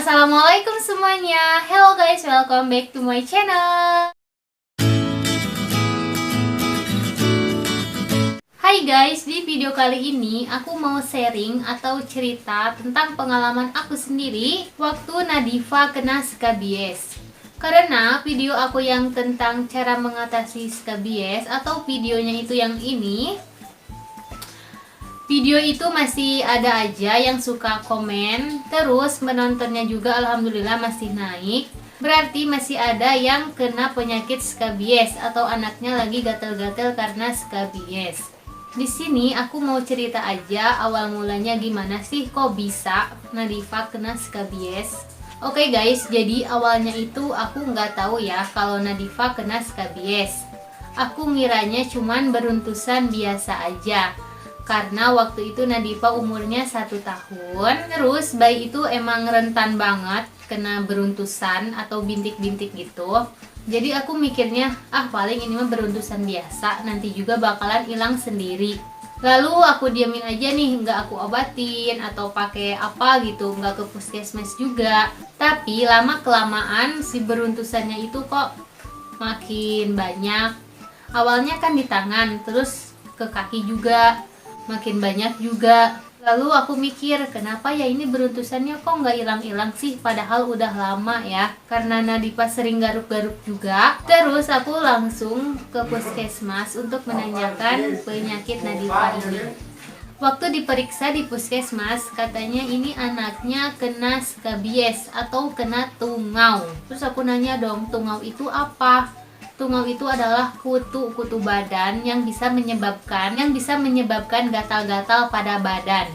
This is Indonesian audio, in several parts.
Assalamualaikum semuanya. Hello guys, welcome back to my channel. Hai guys, di video kali ini aku mau sharing atau cerita tentang pengalaman aku sendiri waktu Nadifa kena skabies. Karena video aku yang tentang cara mengatasi skabies atau videonya itu yang ini, video itu masih ada aja yang suka komen, terus menontonnya juga alhamdulillah masih naik. Berarti masih ada yang kena penyakit skabies atau anaknya lagi gatel-gatel karena skabies. Di sini aku mau cerita aja awal mulanya gimana sih kok bisa Nadifa kena skabies. Oke guys, jadi awalnya itu aku nggak tahu ya kalau Nadifa kena skabies. Aku ngiranya cuman beruntusan biasa aja. Karena waktu itu Nadifa umurnya 1 tahun. Terus bayi itu emang rentan banget kena beruntusan atau bintik-bintik gitu. Jadi aku mikirnya, paling ini mah beruntusan biasa, nanti juga bakalan hilang sendiri. Lalu aku diamin aja nih, nggak aku obatin atau pakai apa gitu, nggak ke puskesmas juga. Tapi lama kelamaan si beruntusannya itu kok makin banyak. Awalnya kan di tangan, terus ke kaki juga makin banyak juga. Lalu aku mikir, kenapa ya ini beruntusannya kok nggak hilang-hilang sih, padahal udah lama ya, karena Nadifa sering garuk-garuk juga. Terus aku langsung ke puskesmas untuk menanyakan penyakit Nadifa ini. Waktu diperiksa di puskesmas, katanya ini anaknya kena skabies atau kena tungau. Terus aku nanya dong, tungau itu apa? Tungau itu adalah kutu badan yang bisa menyebabkan gatal-gatal pada badan,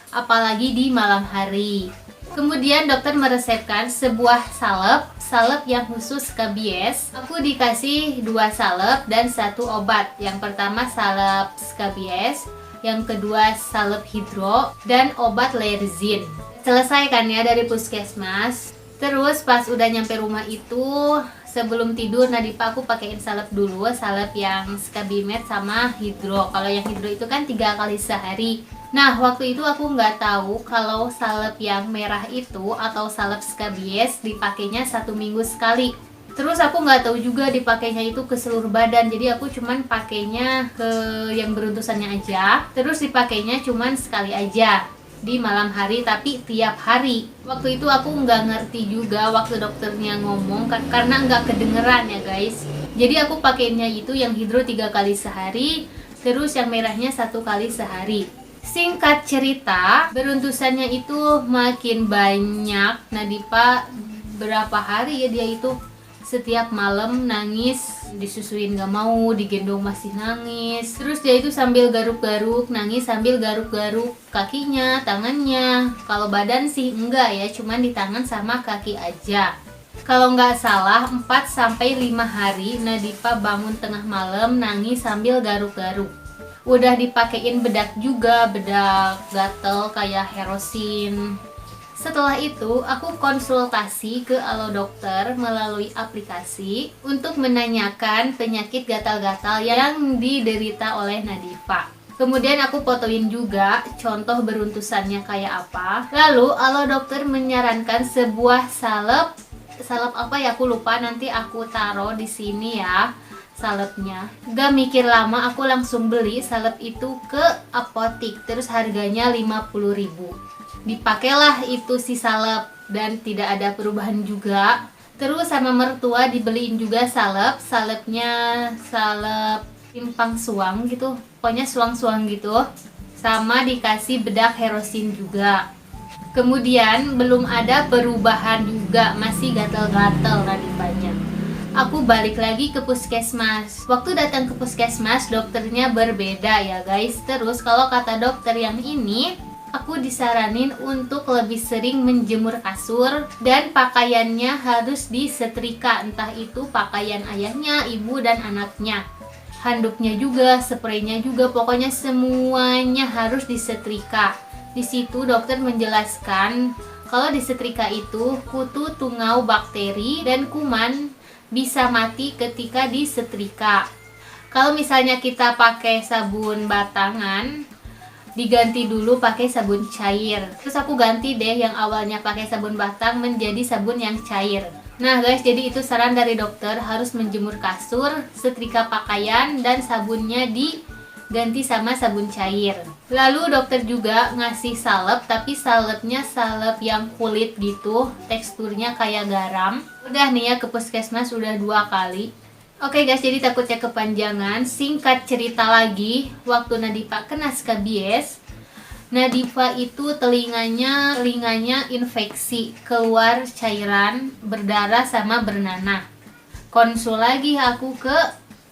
apalagi di malam hari. Kemudian dokter meresepkan sebuah salep yang khusus skabies. Aku dikasih 2 salep dan 1 obat. Yang pertama salep skabies, yang kedua salep hidro dan obat lerzin. Selesai kan ya dari puskesmas. Terus pas udah nyampe rumah itu, sebelum tidur Nadifa aku pakein salep dulu, salep yang Skabimed sama hidro. Kalau yang hidro itu kan 3 kali sehari. Nah waktu itu aku nggak tahu kalau salep yang merah itu atau salep skabies dipakainya 1 minggu sekali. Terus aku nggak tahu juga dipakainya itu ke seluruh badan, jadi aku cuman pakainya ke yang beruntusannya aja. Terus dipakainya cuman sekali aja di malam hari, tapi tiap hari. Waktu itu aku nggak ngerti juga waktu dokternya ngomong karena nggak kedengeran ya guys. Jadi aku pakainya itu yang hidro 3 kali sehari, terus yang merahnya 1 kali sehari. Singkat cerita, beruntusannya itu makin banyak. Nadifa berapa hari ya dia itu setiap malam nangis, disusuin gak mau, digendong masih nangis. Terus dia itu sambil garuk-garuk, nangis sambil garuk-garuk kakinya, tangannya. Kalau badan sih enggak ya, cuman di tangan sama kaki aja. Kalau nggak salah 4-5 hari Nadifa bangun tengah malam nangis sambil garuk-garuk. Udah dipakein bedak juga, bedak gatel kayak Herosin. Setelah itu, aku konsultasi ke Alo Dokter melalui aplikasi untuk menanyakan penyakit gatal-gatal yang diderita oleh Nadifa. Kemudian aku fotoin juga contoh beruntusannya kayak apa. Lalu Alo Dokter menyarankan sebuah salep apa ya aku lupa, nanti aku taruh di sini ya salepnya. Gak mikir lama aku langsung beli salep itu ke apotik, terus harganya 50.000. Dipakailah itu si salep dan tidak ada perubahan juga. Terus sama mertua dibeliin juga salepnya salep timpang suang gitu, pokoknya suang-suang gitu, sama dikasih bedak Herosin juga. Kemudian belum ada perubahan juga, masih gatal-gatal Nadifanya. Aku balik lagi ke puskesmas. Waktu datang ke puskesmas dokternya berbeda ya guys. Terus kalau kata dokter yang ini, aku disaranin untuk lebih sering menjemur kasur dan pakaiannya harus disetrika, entah itu pakaian ayahnya, ibu, dan anaknya. Handuknya juga, spraynya juga, pokoknya semuanya harus disetrika. Di situ dokter menjelaskan kalau disetrika itu kutu tungau bakteri dan kuman bisa mati ketika disetrika. Kalau misalnya kita pakai sabun batangan, diganti dulu pakai sabun cair. Terus aku ganti deh yang awalnya pakai sabun batang menjadi sabun yang cair. Nah guys, jadi itu saran dari dokter, harus menjemur kasur, setrika pakaian, dan sabunnya diganti sama sabun cair. Lalu dokter juga ngasih salep, tapi salepnya salep yang kulit gitu, teksturnya kayak garam. Udah nih ya, ke puskesmas udah 2 kali. Oke guys, jadi takutnya kepanjangan, singkat cerita lagi, waktu Nadifa kena skabies, Nadifa itu telinganya infeksi, keluar cairan, berdarah sama bernanah. Konsul lagi aku ke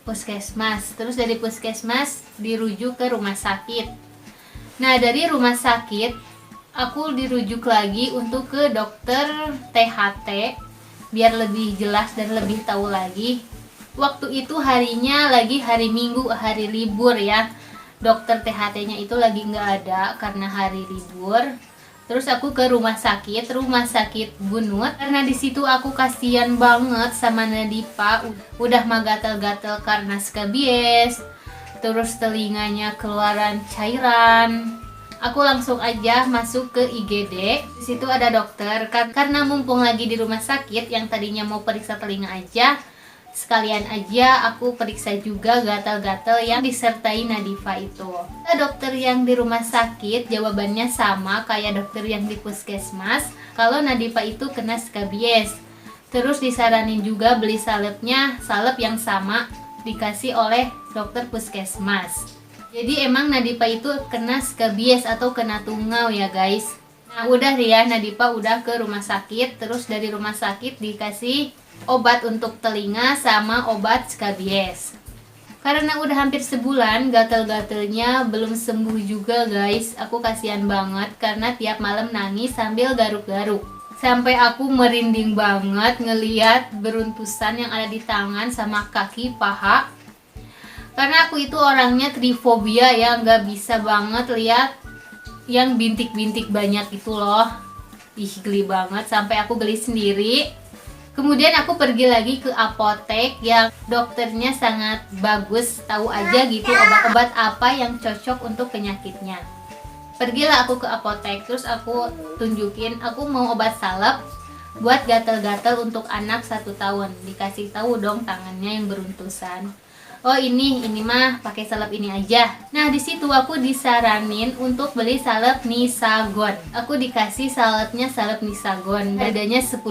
puskesmas, terus dari puskesmas dirujuk ke rumah sakit. Nah dari rumah sakit aku dirujuk lagi untuk ke dokter THT biar lebih jelas dan lebih tahu lagi. Waktu itu harinya lagi hari Minggu, hari libur ya. Dokter THT-nya itu lagi nggak ada karena hari libur. Terus aku ke rumah sakit Bunut, karena di situ aku kasihan banget sama Nadifa, udah mah gatel-gatel karena skabies, terus telinganya keluaran cairan. Aku langsung aja masuk ke IGD. Di situ ada dokter, karena mumpung lagi di rumah sakit, yang tadinya mau periksa telinga aja, sekalian aja aku periksa juga gatal-gatal yang disertai Nadifa itu. Dokter yang di rumah sakit jawabannya sama kayak dokter yang di puskesmas, kalau Nadifa itu kena skabies. Terus disaranin juga beli salepnya, salep yang sama dikasih oleh dokter puskesmas. Jadi emang Nadifa itu kena skabies atau kena tungau ya guys. Nah udah ya, Nadifa udah ke rumah sakit, terus dari rumah sakit dikasih obat untuk telinga sama obat skabies. Karena udah hampir sebulan gatal-gatalnya belum sembuh juga guys. Aku kasihan banget karena tiap malam nangis sambil garuk-garuk. Sampai aku merinding banget ngeliat beruntusan yang ada di tangan sama kaki, paha. Karena aku itu orangnya trifobia ya, nggak bisa banget lihat yang bintik-bintik banyak itu loh. Ih geli banget, sampai aku geli sendiri. Kemudian aku pergi lagi ke apotek yang dokternya sangat bagus, tahu aja gitu obat-obat apa yang cocok untuk penyakitnya. Pergilah aku ke apotek, terus aku tunjukin aku mau obat salep buat gatal-gatal untuk anak 1 tahun. Dikasih tahu dong tangannya yang beruntusan. Oh ini mah pakai salep ini aja. Nah di situ aku disaranin untuk beli salep Nisagon. Aku dikasih salepnya salep Nisagon, harganya 10.000.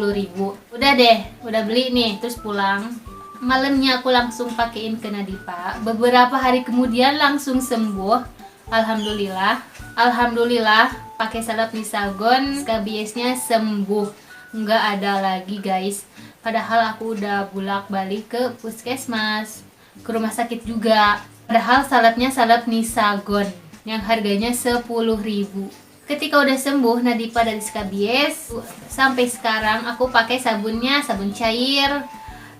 Udah deh, udah beli nih, terus pulang. Malamnya aku langsung pakein ke Nadifa. Beberapa hari kemudian langsung sembuh. Alhamdulillah pakai salep Nisagon, skabiesnya sembuh. Nggak ada lagi guys. Padahal aku udah bolak-balik ke puskesmas, ke rumah sakit juga. Padahal salepnya salep Nisagon yang harganya 10.000. Ketika udah sembuh Nadifa dari skabies, sampai sekarang aku pakai sabunnya sabun cair.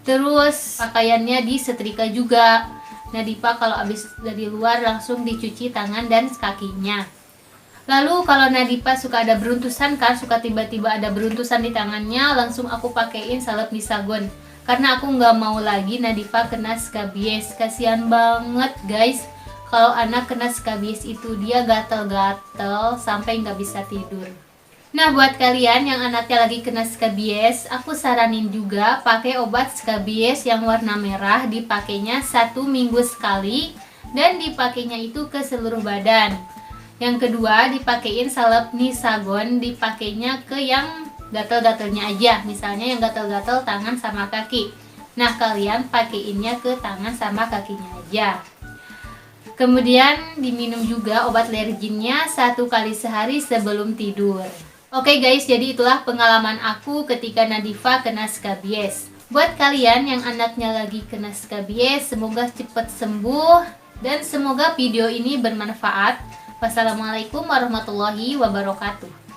Terus pakaiannya disetrika juga. Nadifa kalau habis dari luar langsung dicuci tangan dan kakinya. Lalu kalau Nadifa suka ada beruntusan kan, suka tiba-tiba ada beruntusan di tangannya, langsung aku pakein salep Nisagon. Karena aku nggak mau lagi Nadifa kena skabies. Kasihan banget guys, kalau anak kena skabies itu dia gatel-gatel sampai nggak bisa tidur. Nah buat kalian yang anaknya lagi kena skabies, aku saranin juga pakai obat skabies yang warna merah, dipakainya 1 minggu sekali dan dipakainya itu ke seluruh badan. Yang kedua dipakein salep Nisagon, dipakainya ke yang gatal-gatalnya aja, misalnya yang gatal-gatal tangan sama kaki. Nah kalian pakeinnya ke tangan sama kakinya aja. Kemudian diminum juga obat lerginnya 1 kali sehari sebelum tidur. Oke guys, jadi itulah pengalaman aku ketika Nadifa kena skabies. Buat kalian yang anaknya lagi kena skabies, semoga cepat sembuh dan semoga video ini bermanfaat. Wassalamualaikum warahmatullahi wabarakatuh.